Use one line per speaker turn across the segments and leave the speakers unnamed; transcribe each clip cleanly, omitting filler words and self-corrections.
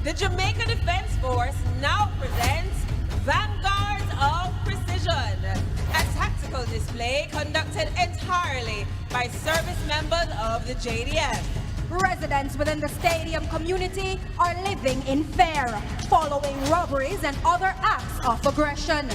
The Jamaica Defense Force now presents Vanguards of Precision, a tactical display conducted entirely by service members of the JDF.
Residents within the stadium community are living in fear, following robberies and other acts of aggression.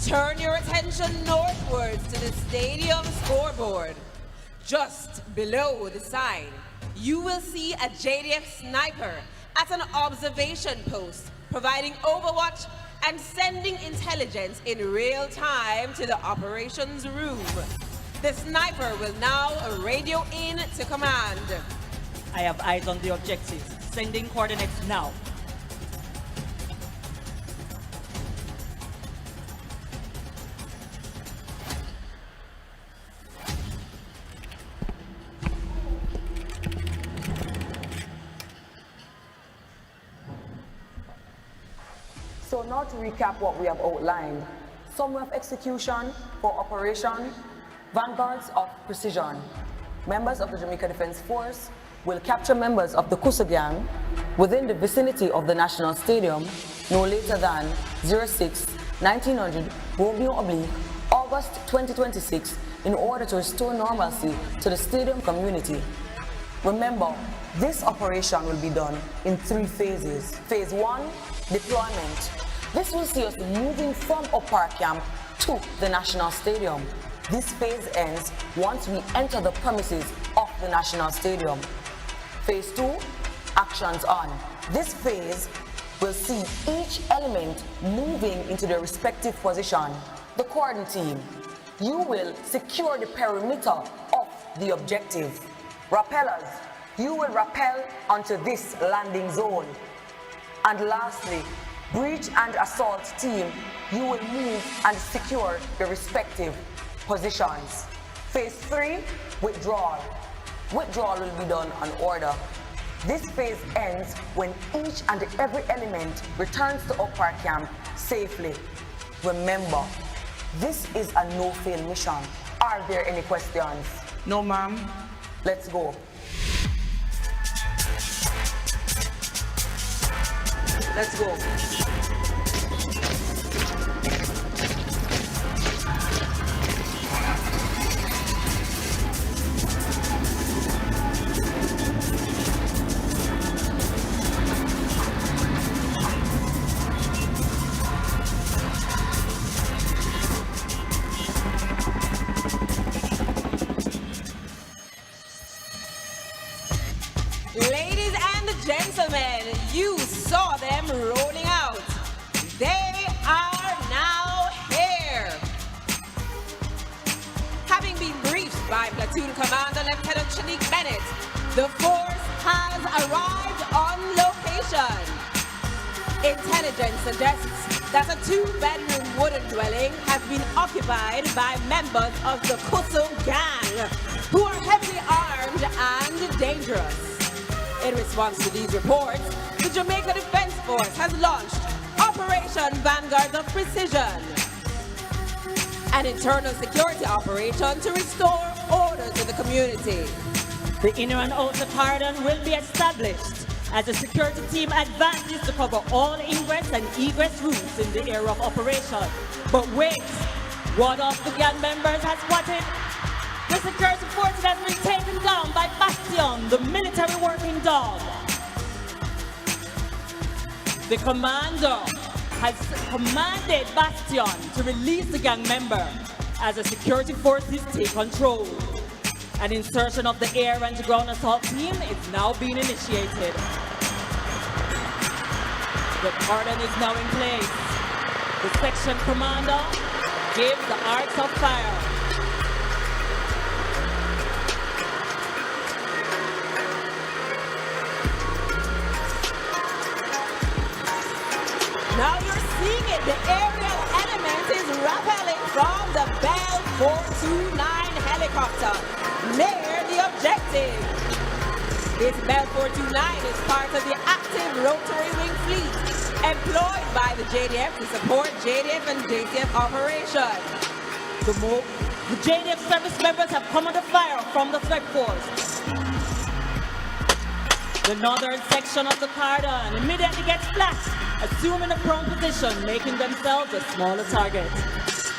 Turn your attention northwards to the stadium scoreboard. Just below the sign, you will see a JDF sniper at an observation post, providing overwatch and sending intelligence in real time to the operations room. The sniper will now radio in to command.
I have eyes on the objectives. Sending coordinates now.
So now to recap what we have outlined. Summary of execution for Operation Vanguards of Precision. Members of the Jamaica Defense Force will capture members of the Kusa Gang within the vicinity of the National Stadium no later than 06-1900 Romeo / August 2026 in order to restore normalcy to the stadium community. Remember, this operation will be done in 3 phases. Phase 1, deployment. This will see us moving from Up Park Camp to the National Stadium. This phase ends once we enter the premises of the National Stadium. Phase 2, actions on. This phase will see each element moving into their respective position. The cordon team, you will secure the perimeter of the objective. Rappellers, you will rappel onto this landing zone. And lastly, breach and assault team, you will move and secure the respective positions. Phase 3, withdrawal. Withdrawal will be done on order. This phase ends when each and every element returns to Up Park Camp safely. Remember, this is a no-fail mission. Are there any questions?
No, ma'am.
Let's go. Let's go.
Ladies and gentlemen, you saw them rolling out. They are now here. Having been briefed by Platoon Commander Lieutenant Shanique Bennett, the force has arrived on location. Intelligence suggests that a 2-bedroom wooden dwelling has been occupied by members of the Kusu Gang, who are heavily armed and dangerous. In response to these reports, the Jamaica Defense Force has launched Operation Vanguards of Precision, an internal security operation to restore order to the community.
The inner and outer cordon will be established as the security team advances to cover all ingress and egress routes in the area of operation. But wait, one of the gang members has spotted. The security force has been taken down by Bastion, the military working dog. The commander has commanded Bastion to release the gang member as the security forces take control. An insertion of the air and ground assault team is now being initiated. The cordon is now in place. The section commander gives the arcs of fire.
Now you're seeing it, the aerial element is rappelling from the Bell 429 helicopter near the objective. This Bell 429 is part of the active rotary wing fleet employed by the JDF to support JDF and JTF operation.
The JDF service members have come under fire from the threat force. The northern section of the cordon immediately gets flashed, assuming a prone position, making themselves a smaller target.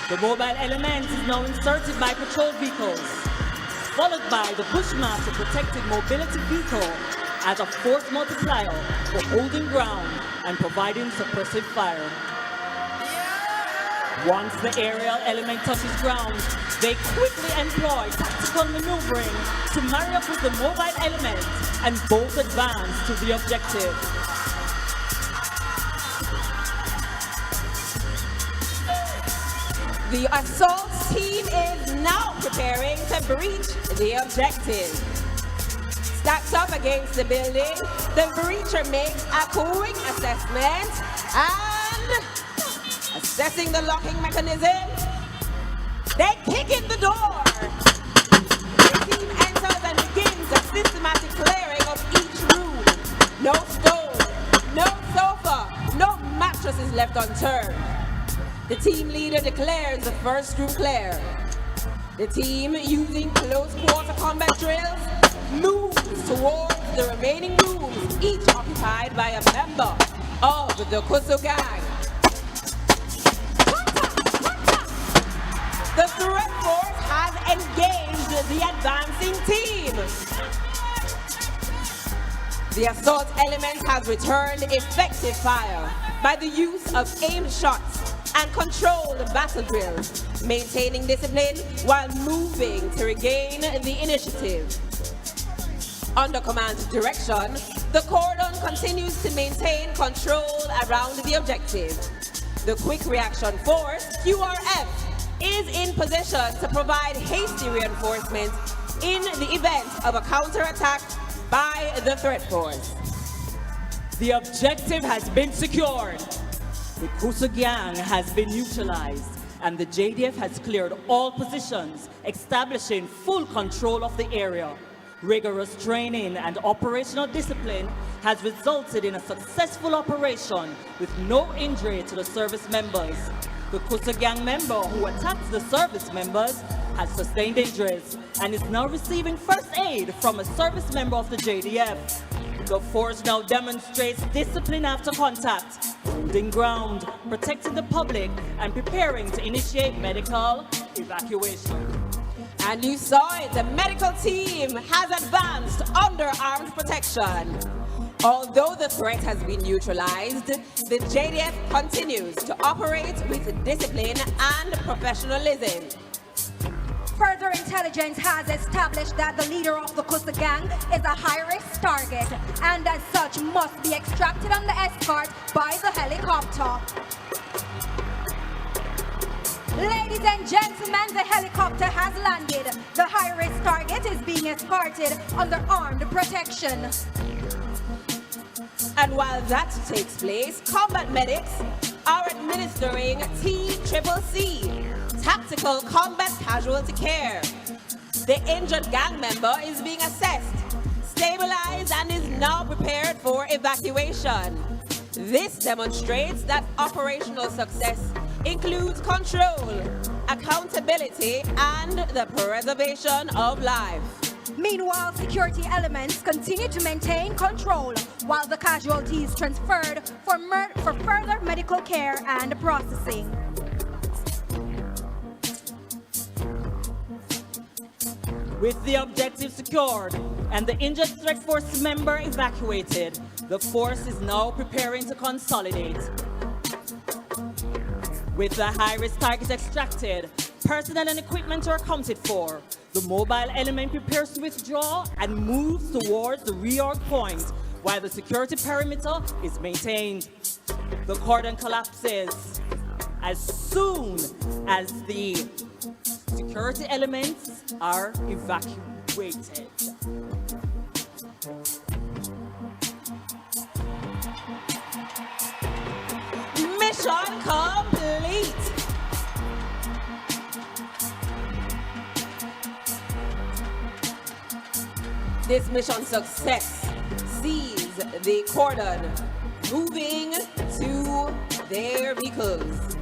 The mobile element is now inserted by patrol vehicles, followed by the Bushmaster protected mobility vehicle as a force multiplier for holding ground and providing suppressive fire. Once the aerial element touches ground, they quickly employ tactical maneuvering to marry up with the mobile element and both advance to the objective.
The assault team is now preparing to breach the objective. Stacked up against the building, the breacher makes a quick assessment and assessing the locking mechanism, they kick in the door. The team enters and begins a systematic clearing of each room. No stove, no sofa, no mattress is left unturned. The team leader declares the first room clear. The team, using close quarter combat drills, moves towards the remaining rooms, each occupied by a member of the Kusu gang. The threat force has engaged the advancing team. The assault element has returned effective fire by the use of aimed shots and controlled battle drills, maintaining discipline while moving to regain the initiative. Under command direction, the cordon continues to maintain control around the objective. The Quick Reaction Force, QRF, is in position to provide hasty reinforcement in the event of a counterattack by the threat force.
The objective has been secured. The Kusu gang has been neutralized, and the JDF has cleared all positions, establishing full control of the area. Rigorous training and operational discipline has resulted in a successful operation with no injury to the service members. The Kusu gang member who attacked the service members has sustained injuries and is now receiving first aid from a service member of the JDF. The force now demonstrates discipline after contact, holding ground, protecting the public, and preparing to initiate medical evacuation.
And you saw it, the medical team has advanced under armed protection. Although the threat has been neutralized, the JDF continues to operate with discipline and professionalism.
Further intelligence has established that the leader of the Kusu gang is a high-risk target and as such must be extracted under escort by the helicopter. Ladies and gentlemen, the helicopter has landed. The high-risk target is being escorted under armed protection.
And while that takes place, combat medics are administering TCCC, Tactical Combat Casualty Care. The injured gang member is being assessed, stabilized, and is now prepared for evacuation. This demonstrates that operational success includes control, accountability, and the preservation of life.
Meanwhile, security elements continue to maintain control while the casualty is transferred for further medical care and processing.
With the objective secured and the injured threat force member evacuated, the force is now preparing to consolidate. With the high-risk target extracted, personnel and equipment are accounted for. The mobile element prepares to withdraw and moves towards the reorg point while the security perimeter is maintained. The cordon collapses as soon as the security elements are evacuated.
Mission complete. This mission success sees the cordon moving to their vehicles.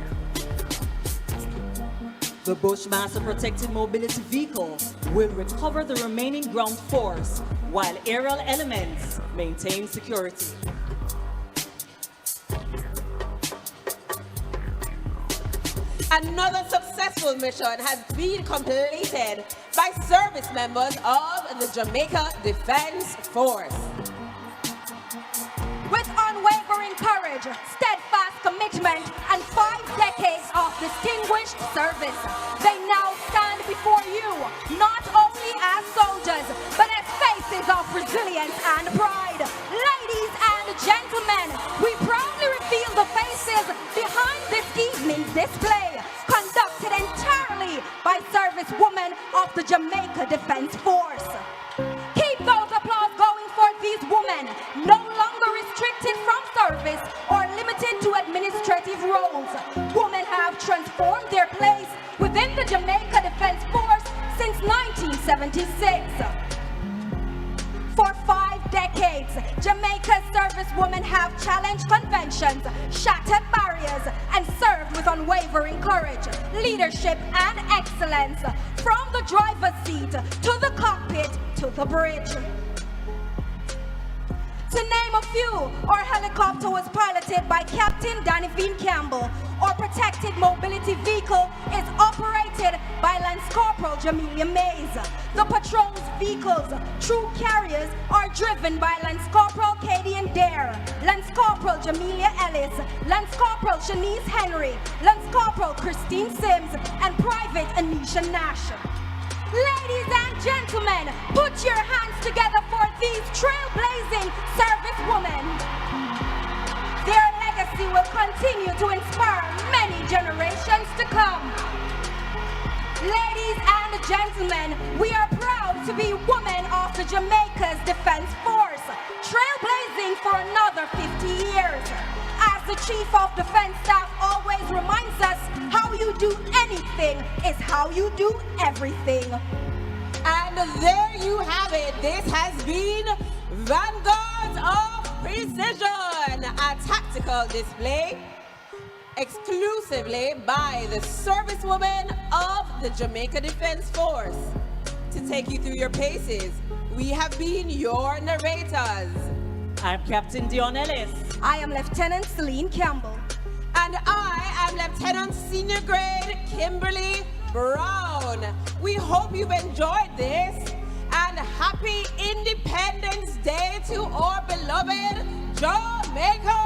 The Bushmaster Protected Mobility Vehicle will recover the remaining ground force while aerial elements maintain security.
Another successful mission has been completed by service members of the Jamaica Defense Force.
With unwavering courage, steadfast commitment, and 5 decades of distinguished service, they now stand before you, not only as soldiers, but as faces of resilience and pride. Ladies and gentlemen, we proudly reveal the faces behind this evening's display, conducted entirely by servicewomen of the Jamaica Defense Force. Keep those applause going for these women, no longer restricted from service or limited to administrative roles. Women have transformed their place within the Jamaica Defense Force since 1976. For 5 decades, Jamaica's servicewomen have challenged conventions, shattered barriers, and served with unwavering courage, leadership, and excellence. From the driver's seat to the cockpit to the bridge. To name a few, our helicopter was piloted by Captain Danivine Campbell. Our protected mobility vehicle is operated by Lance Corporal Jamelia Mays. The patrol's vehicles, true carriers, are driven by Lance Corporal Cadian Dare, Lance Corporal Jamelia Ellis, Lance Corporal Shanice Henry, Lance Corporal Christine Sims, and Private Anisha Nash. Ladies and gentlemen, put your hands together for these trailblazing servicewomen. Their legacy will continue to inspire many generations to come. Ladies and gentlemen, we are proud to be women of the Jamaica's Defense Force, trailblazing for another 50 years. As the Chief of Defense Staff always reminds us, how you do anything is how you do everything.
And there you have it. This has been Vanguards of Precision, a tactical display exclusively by the servicewomen of the Jamaica Defense Force. To take you through your paces, we have been your narrators.
I'm Captain Dion Ellis.
I am Lieutenant Celine Campbell.
And I am Lieutenant Senior Grade Kimberly Brown. We hope you've enjoyed this, and happy Independence Day to our beloved Jamaica.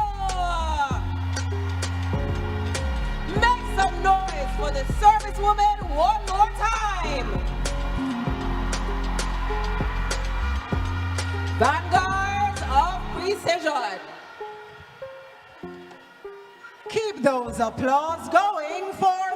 Make some noise for the servicewoman one more time. Vanguards of Precision.
Keep those applause going for